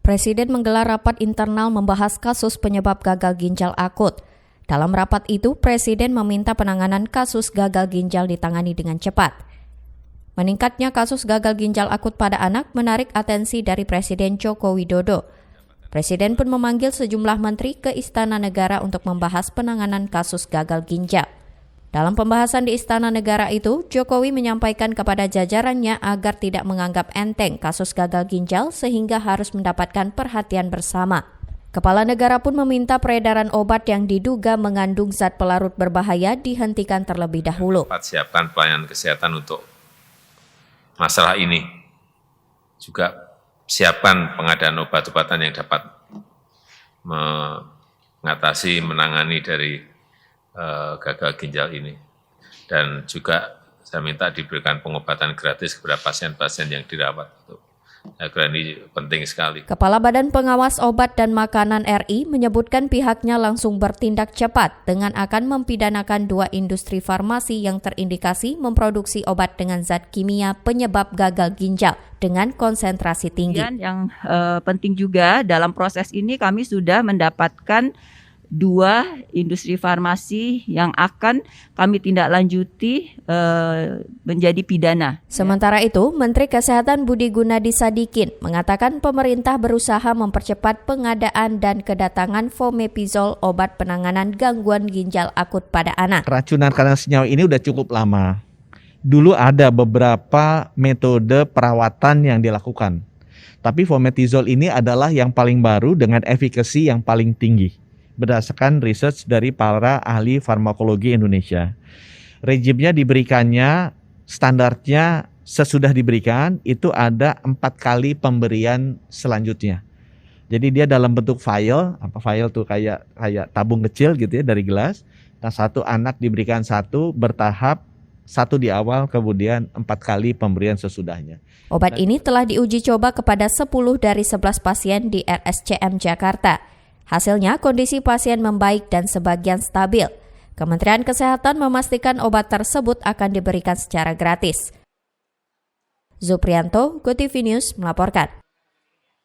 Presiden menggelar rapat internal membahas kasus penyebab gagal ginjal akut. Dalam rapat itu, Presiden meminta penanganan kasus gagal ginjal ditangani dengan cepat. Meningkatnya kasus gagal ginjal akut pada anak menarik atensi dari Presiden Joko Widodo. Presiden pun memanggil sejumlah menteri ke Istana Negara untuk membahas penanganan kasus gagal ginjal. Dalam pembahasan di Istana Negara itu, Jokowi menyampaikan kepada jajarannya agar tidak menganggap enteng kasus gagal ginjal sehingga harus mendapatkan perhatian bersama. Kepala negara pun meminta peredaran obat yang diduga mengandung zat pelarut berbahaya dihentikan terlebih dahulu. Siapkan pelayanan kesehatan untuk masalah ini. Juga siapkan pengadaan obat-obatan yang dapat mengatasi, menangani dari gagal ginjal ini. Dan juga saya minta diberikan pengobatan gratis kepada pasien-pasien yang dirawat. Saya kira ini penting sekali. Kepala Badan Pengawas Obat dan Makanan RI menyebutkan pihaknya langsung bertindak cepat dengan akan mempidanakan 2 industri farmasi yang terindikasi memproduksi obat dengan zat kimia penyebab gagal ginjal dengan konsentrasi tinggi. Yang penting juga dalam proses ini kami sudah mendapatkan 2 industri farmasi yang akan kami tindak lanjuti menjadi pidana. Sementara itu, Menteri Kesehatan Budi Gunadi Sadikin mengatakan pemerintah berusaha mempercepat pengadaan dan kedatangan Fomepizol, obat penanganan gangguan ginjal akut pada anak. Keracunan karena senyawa ini udah cukup lama. Dulu ada beberapa metode perawatan yang dilakukan. Tapi Fomepizol ini adalah yang paling baru dengan efikasi yang paling tinggi. Berdasarkan research dari para ahli farmakologi Indonesia. Rejimnya diberikannya, standarnya sesudah diberikan itu ada 4 kali pemberian selanjutnya. Jadi dia dalam bentuk vial, vial tuh kayak tabung kecil gitu ya dari gelas. Nah, 1 anak diberikan 1 bertahap, 1 di awal, kemudian 4 kali pemberian sesudahnya. Obat ini telah diuji coba kepada 10 dari 11 pasien di RSCM Jakarta. Hasilnya, kondisi pasien membaik dan sebagian stabil. Kementerian Kesehatan memastikan obat tersebut akan diberikan secara gratis. Zuprianto, GoTV News melaporkan.